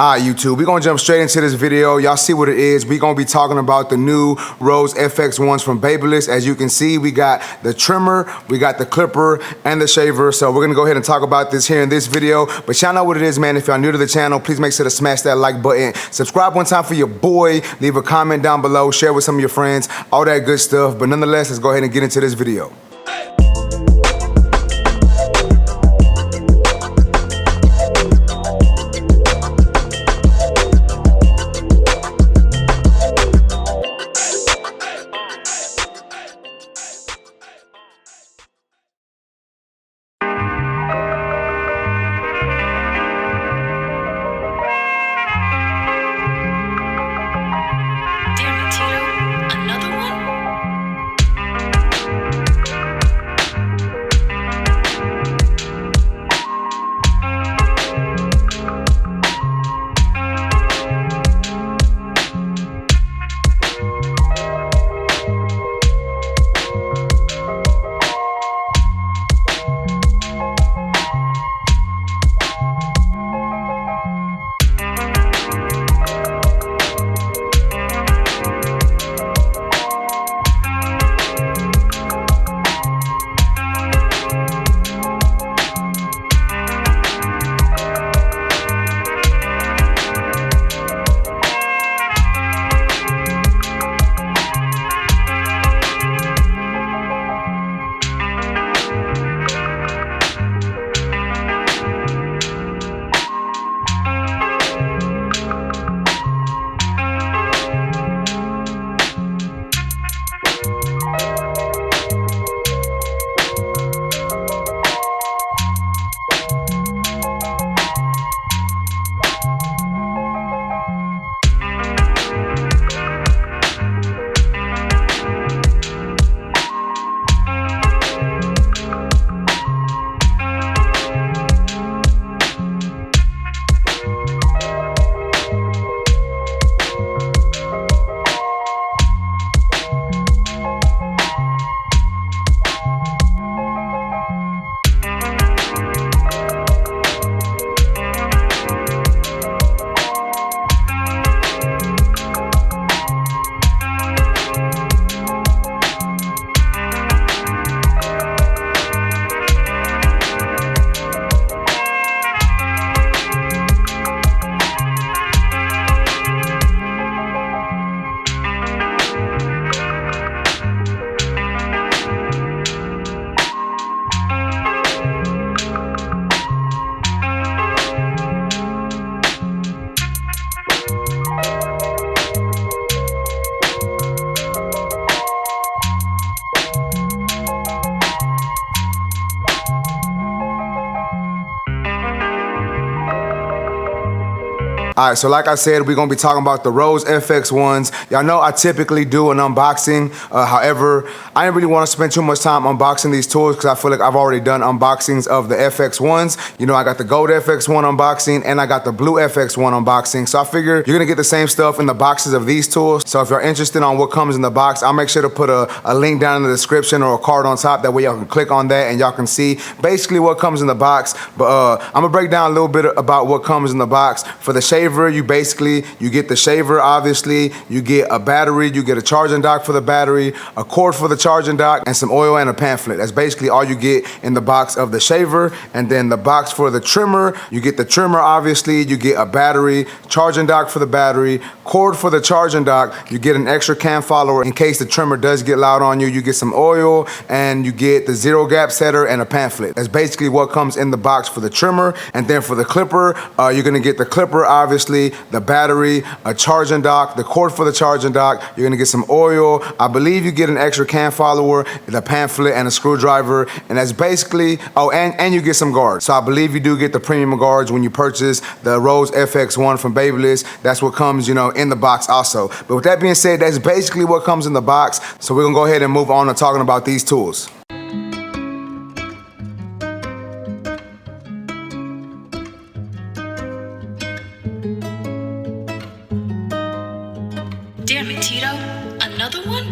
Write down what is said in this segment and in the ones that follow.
Alright, YouTube, we're gonna jump straight into this video. Y'all see what it is. We're gonna be talking about the new Rose FX1s from Babyliss. As you can see, we got the trimmer, we got the clipper, and the shaver. So we're gonna go ahead and talk about this here in this video. But y'all know what it is, man. If y'all new to the channel, please make sure to smash that like button. Subscribe one time for your boy. Leave a comment down below. Share with some of your friends. All that good stuff. But nonetheless, let's go ahead and get into this video. Alright, so like I said, we're gonna be talking about the Rose FX1s. Y'all know I typically do an unboxing. However, I didn't really want to spend too much time unboxing these tools because I feel like I've already done unboxings of the FX1s. You know, I got the gold FX1 unboxing and I got the blue FX1 unboxing. So I figure you're gonna get the same stuff in the boxes of these tools. So if you're interested on what comes in the box, I'll make sure to put a link down in the description or a card on top. That way y'all can click on that and y'all can see basically what comes in the box. But I'm gonna break down a little bit about what comes in the box. For the shaver, you get the shaver, obviously, you get a battery, you get a charging dock for the battery, a cord for the charging dock, and some oil and a pamphlet. That's basically all you get in the box of the shaver. And then the box for the trimmer, you get the trimmer, obviously, you get a battery, charging dock for the battery, cord for the charging dock, you get an extra cam follower in case the trimmer does get loud on you, you get some oil, and you get the zero gap setter and a pamphlet. That's basically what comes in the box for the trimmer. And then for the clipper, you're gonna get the clipper, obviously, the battery, a charging dock, the cord for the charging dock, you're gonna get some oil, I believe you get an extra cam follower, the pamphlet, and a screwdriver, and that's basically, oh, and you get some guards. So I believe you do get the premium guards when you purchase the Rose FX1 from Babyliss. That's what comes, you know, in the box also. But with that being said, that's basically what comes in the box. So we're gonna go ahead and move on to talking about these tools. Damn it, Tito. Another one?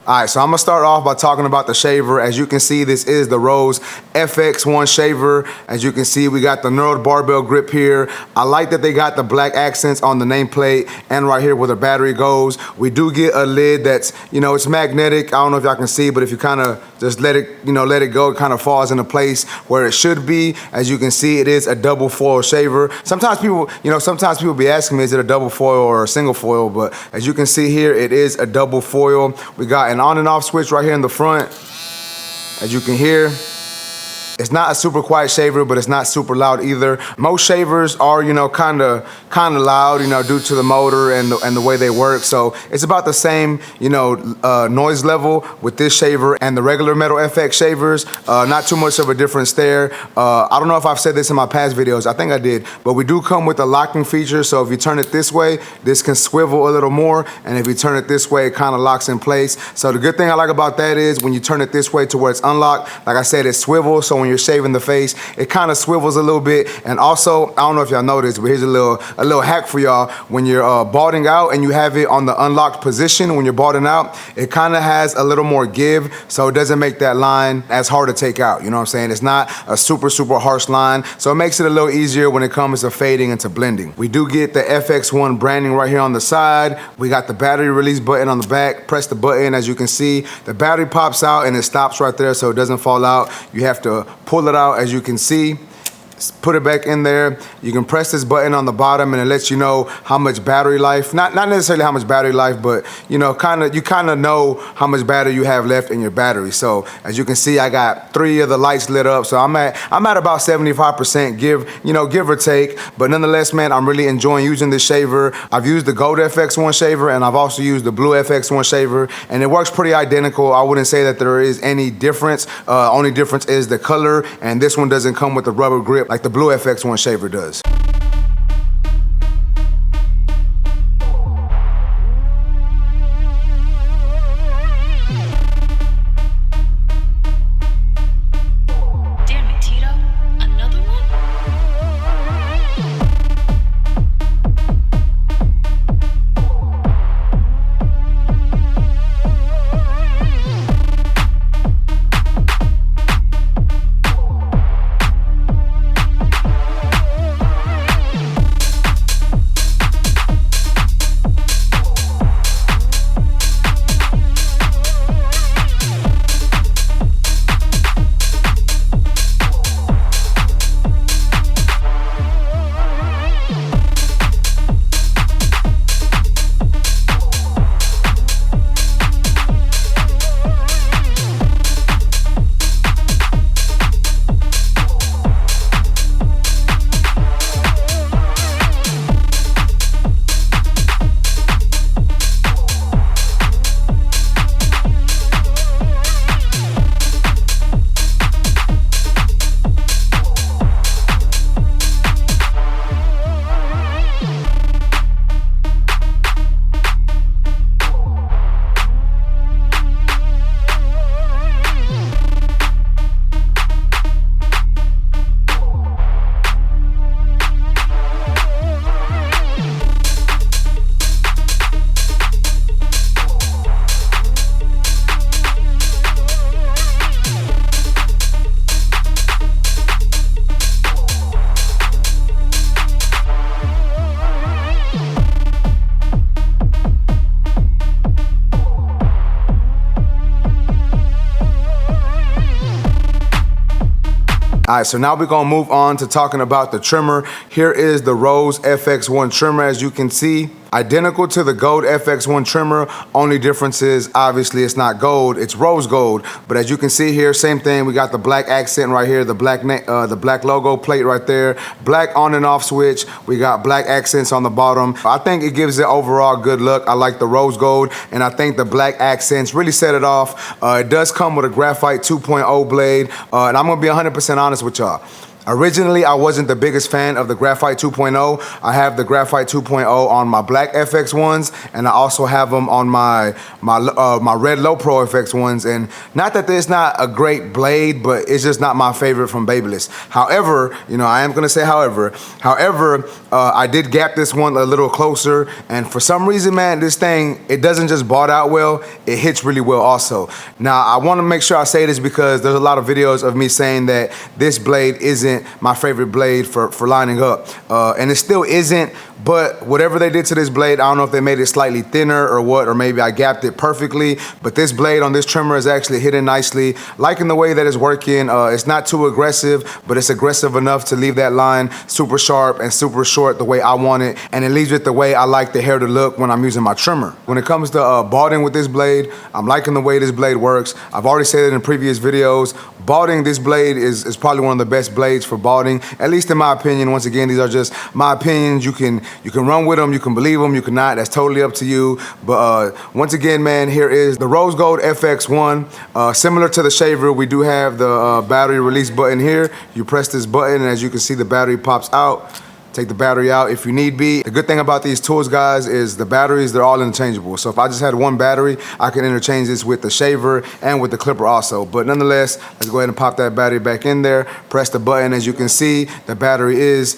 All right, so I'm gonna start off by talking about the shaver. As you can see, this is the Rose FX1 shaver. As you can see, we got the knurled barbell grip here. I like that they got the black accents on the nameplate and right here where the battery goes. We do get a lid that's, it's magnetic. I don't know if y'all can see, but if you kind of just let it go, it kind of falls into place where it should be. As you can see, it is a double foil shaver. Sometimes people be asking me, is it a double foil or a single foil? But as you can see here, it is a double foil. We got an on and off switch right here in the front. As you can hear, it's not a super quiet shaver, but it's not super loud either. Most shavers are, kind of loud, due to the motor and the way they work. So it's about the same, noise level with this shaver and the regular metal FX shavers. Not too much of a difference there. I don't know if I've said this in my past videos. I think I did, but we do come with a locking feature. So if you turn it this way, this can swivel a little more, and if you turn it this way, it kind of locks in place. So the good thing I like about that is when you turn it this way to where it's unlocked, like I said, it swivels. So when you're shaving the face, it kind of swivels a little bit. And also, I don't know if y'all noticed, but here's a little hack for y'all. When you're balding out and you have it on the unlocked position, when you're balding out, it kind of has a little more give, so it doesn't make that line as hard to take out. You know what I'm saying? It's not a super harsh line, so it makes it a little easier when it comes to fading and to blending. We do get the FX1 branding right here on the side. We got the battery release button on the back. Press the button. As you can see, the battery pops out and it stops right there so it doesn't fall out. You have to pull it out, as you can see. Put it back in there. You can press this button on the bottom and it lets you know how much battery life, not necessarily how much battery life, but you kind of know how much battery you have left in your battery. So as you can see, I got 3 of the lights lit up. So I'm at about 75% give or take. But nonetheless, man, I'm really enjoying using this shaver. I've used the gold FX1 shaver and I've also used the blue FX1 shaver, and it works pretty identical. I wouldn't say that there is any difference. Only difference is the color, and this one doesn't come with a rubber grip like the blue FX1 shaver does. Damn it, Tito. Another one? All right, so now we're gonna move on to talking about the trimmer. Here is the Rose FX1 trimmer. As you can see, identical to the gold FX1 trimmer. Only difference is obviously it's not gold, it's rose gold. But as you can see here, same thing. We got the black accent right here, the black logo plate right there, black on and off switch. We got black accents on the bottom. I think it gives it overall good look. I like the rose gold, and I think the black accents really set it off. It does come with a graphite 2.0 blade, and I'm gonna be 100% honest with y'all. Originally, I wasn't the biggest fan of the Graphite 2.0. I have the Graphite 2.0 on my black FX1s, and I also have them on my red Low Pro FX1s. And not that it's not a great blade, but it's just not my favorite from Babyliss. However, you know, I am gonna say however, I did gap this one a little closer, and for some reason, man, this thing, it doesn't just ball out well, it hits really well also. Now, I wanna make sure I say this because there's a lot of videos of me saying that this blade isn't my favorite blade for lining up, and it still isn't, but whatever they did to this blade, I don't know if they made it slightly thinner or what, or maybe I gapped it perfectly, but this blade on this trimmer is actually hitting nicely. Liking the way that it's working. It's not too aggressive, but it's aggressive enough to leave that line super sharp and super short the way I want it, and it leaves it the way I like the hair to look when I'm using my trimmer. When it comes to balding with this blade, I'm liking the way this blade works. I've already said it in previous videos. Balding this blade is probably one of the best blades for balding, at least in my opinion. Once again, these are just my opinions. You can run with them, you can believe them, you cannot. That's totally up to you. But once again, man, here is the Rose Gold FX1. Similar to the shaver, we do have the battery release button here. You press this button, and as you can see, the battery pops out. Take the battery out if you need be. The good thing about these tools, guys, is the batteries, they're all interchangeable. So if I just had one battery, I can interchange this with the shaver and with the clipper also. But nonetheless, let's go ahead and pop that battery back in there. Press the button. As you can see, the battery is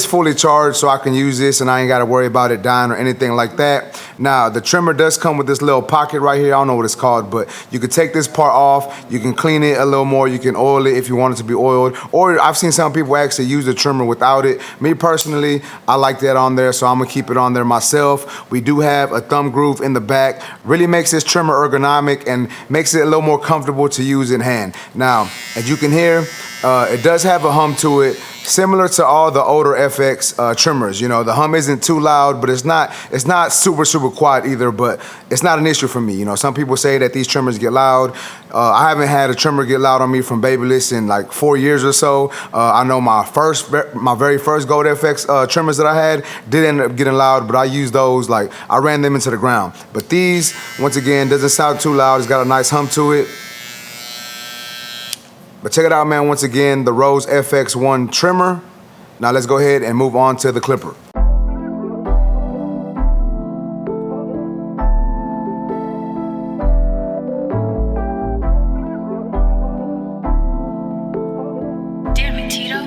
fully charged, so I can use this and I ain't gotta worry about it dying or anything like that. Now, the trimmer does come with this little pocket right here. I don't know what it's called, but you can take this part off. You can clean it a little more. You can oil it if you want it to be oiled. Or I've seen some people actually use the trimmer without it. Me personally, I like that on there, so I'm gonna keep it on there myself. We do have a thumb groove in the back. Really makes this trimmer ergonomic and makes it a little more comfortable to use in hand. Now, as you can hear, it does have a hum to it, similar to all the older FX trimmers. You know, the hum isn't too loud, but it's not super quiet either, but it's not an issue for me. You know, some people say that these trimmers get loud. I haven't had a trimmer get loud on me from Babyliss in like 4 years or so. I know my very first Gold FX trimmers that I had did end up getting loud, but I used those, like I ran them into the ground. But these, once again, doesn't sound too loud. It's got a nice hum to it. But check it out, man, once again, the Rose FX1 trimmer. Now let's go ahead and move on to the clipper. Damn it, Tito.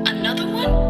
Another one?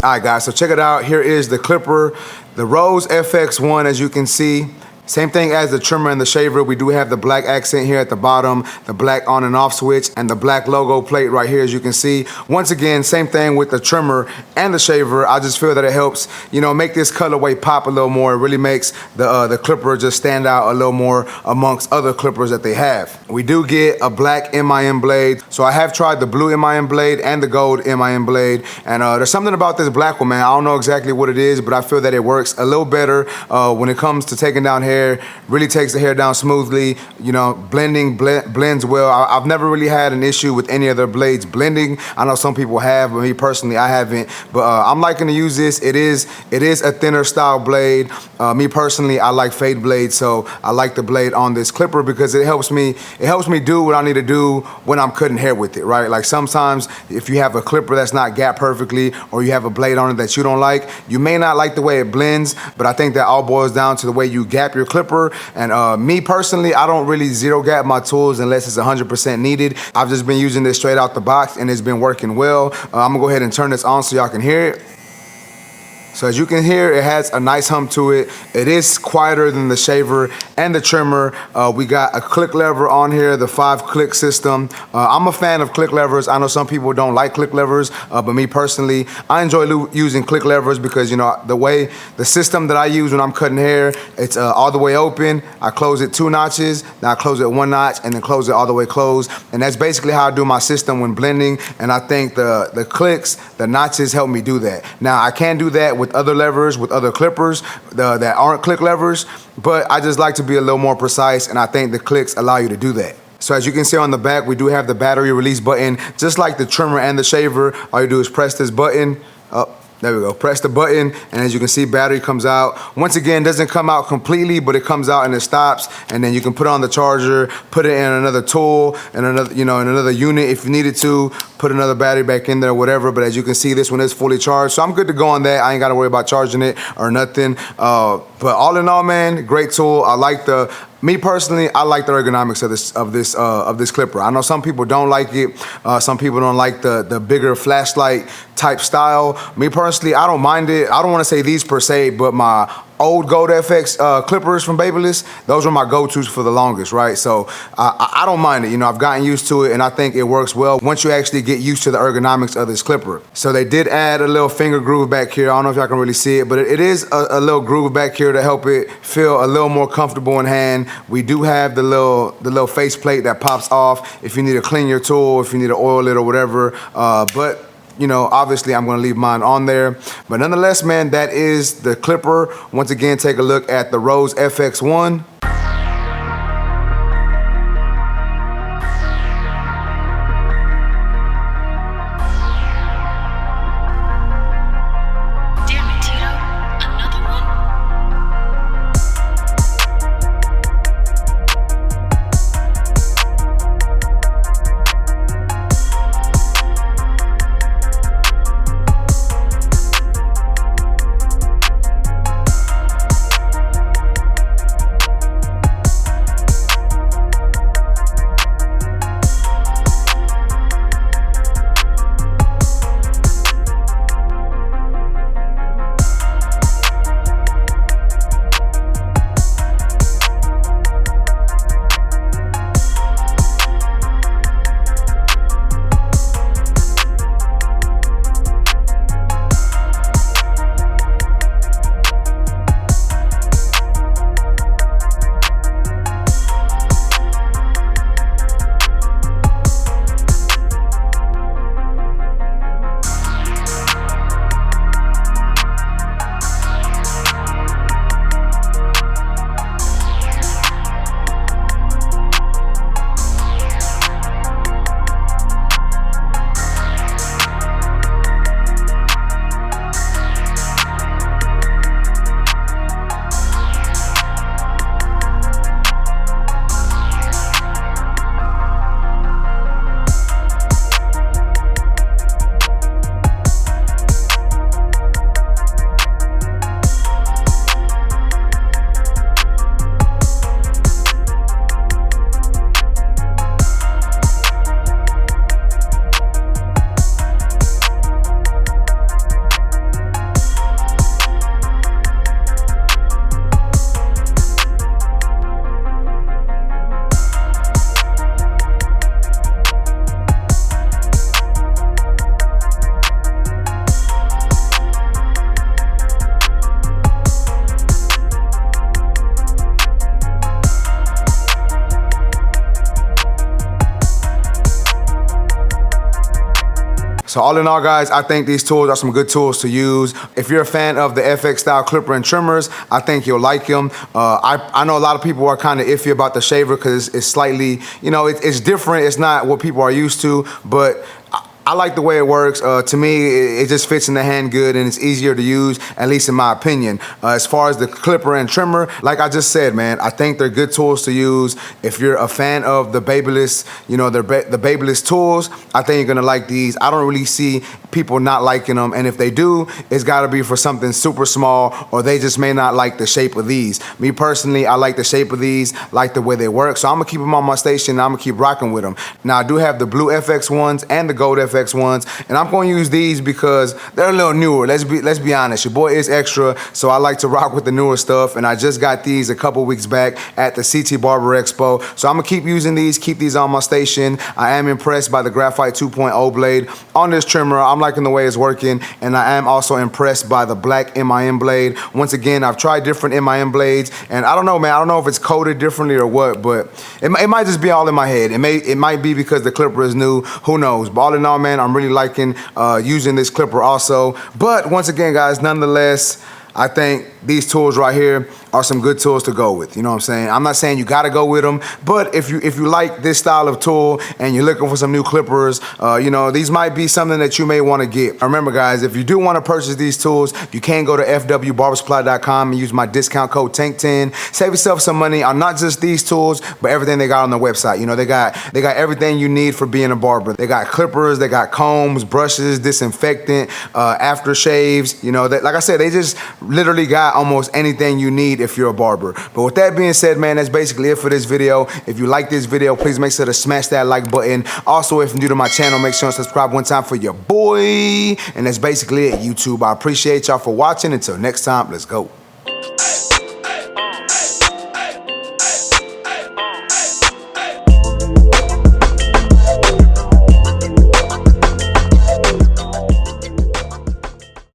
All right, guys, so check it out. Here is the clipper, the Rose FX1, as you can see. Same thing as the trimmer and the shaver. We do have the black accent here at the bottom, the black on and off switch, and the black logo plate right here, as you can see. Once again, same thing with the trimmer and the shaver. I just feel that it helps, you know, make this colorway pop a little more. It really makes the clipper just stand out a little more amongst other clippers that they have. We do get a black MIM blade. So I have tried the blue MIM blade and the gold MIM blade, and there's something about this black one, man. I don't know exactly what it is, but I feel that it works a little better when it comes to taking down hair. hair, really takes the hair down smoothly. You know, blends well. I've never really had an issue with any of their blades blending. I know some people have, but me personally, I haven't. But I'm liking to use this. It is a thinner style blade. Me personally, I like fade blades, so I like the blade on this clipper because it helps me do what I need to do when I'm cutting hair with it, right? Like sometimes if you have a clipper that's not gapped perfectly, or you have a blade on it that you don't like, you may not like the way it blends, but I think that all boils down to the way you gap your clipper. And me personally, I don't really zero gap my tools unless it's 100% needed. I've just been using this straight out the box and it's been working well. I'm gonna go ahead and turn this on so y'all can hear it. So as you can hear, it has a nice hum to it. It is quieter than the shaver and the trimmer. We got a click lever on here, the 5-click system. I'm a fan of click levers. I know some people don't like click levers, but me personally, I enjoy using click levers because, you know, the system that I use when I'm cutting hair, it's all the way open. I close it 2 notches, then I close it 1 notch, and then close it all the way closed. And that's basically how I do my system when blending. And I think the clicks, the notches help me do that. Now, I can do that with other levers, with other clippers that aren't click levers, but I just like to be a little more precise, and I think the clicks allow you to do that. So as you can see on the back, we do have the battery release button, just like the trimmer and the shaver. All you do is press this button. There we go, press the button, and as you can see, battery comes out. Once again, doesn't come out completely, but it comes out and it stops, and then you can put on the charger, put it in another tool, and another, you know, in another unit if you needed to, put another battery back in there, whatever. But as you can see, this one is fully charged, so I'm good to go on that. I ain't gotta worry about charging it or nothing. But all in all, man, great tool. Me personally, I like the ergonomics of this clipper. I know some people don't like it. Some people don't like the bigger flashlight type style. Me personally, I don't mind it. I don't want to say these per se, but my old Gold FX clippers from Babyliss, those were my go-tos for the longest, right? So I don't mind it. You know, I've gotten used to it, and I think it works well once you actually get used to the ergonomics of this clipper. So they did add a little finger groove back here. I don't know if y'all can really see it, but it is a little groove back here to help it feel a little more comfortable in hand. We do have the little face plate that pops off if you need to clean your tool, if you need to oil it or whatever. But you know, obviously I'm gonna leave mine on there. But nonetheless, man, that is the clipper. Once again, take a look at the Rose FX1. So all in all, guys, I think these tools are some good tools to use. If you're a fan of the FX style clipper and trimmers, I think you'll like them. I know a lot of people are kind of iffy about the shaver because it's slightly, you know, it's different. It's not what people are used to, but I like the way it works. To me, it just fits in the hand good and it's easier to use, at least in my opinion. As far as the clipper and trimmer, like I just said, man, I think they're good tools to use. If you're a fan of the Babyliss, you know, the Babyliss tools, I think you're gonna like these. I don't really see people not liking them, and if they do, it's gotta be for something super small, or they just may not like the shape of these. Me personally, I like the shape of these, like the way they work, so I'm gonna keep them on my station and I'm gonna keep rocking with them. Now, I do have the blue FX1s and the gold FX1s, and I'm gonna use these because they're a little newer. Let's be honest, your boy is extra, so I like to rock with the newer stuff, and I just got these a couple weeks back at the CT Barber Expo, so I'm gonna keep using these, keep these on my station. I am impressed by the Graphite 2.0 blade on this trimmer. I'm liking the way it's working, and I am also impressed by the black MIM blade. Once again, I've tried different MIM blades, and I don't know, man, I don't know if it's coated differently or what, but it might just be all in my head. It might be because the clipper is new, who knows? But all in all, man, I'm really liking using this clipper also. But once again, guys, nonetheless, I think these tools right here are some good tools to go with. You know what I'm saying? I'm not saying you gotta go with them, but if you like this style of tool and you're looking for some new clippers, you know, these might be something that you may want to get. Remember, guys, if you do want to purchase these tools, you can go to fwbarbersupply.com and use my discount code TANK10. Save yourself some money on not just these tools, but everything they got on their website. You know, they got everything you need for being a barber. They got clippers, they got combs, brushes, disinfectant, aftershaves. You know, like I said, they just literally got almost anything you need if you're a barber. But with that being said, man, that's basically it for this video. If you like this video, please make sure to smash that like button. Also, if you're new to my channel, make sure to subscribe one time for your boy. And that's basically it, YouTube. I appreciate y'all for watching. Until next time, let's go.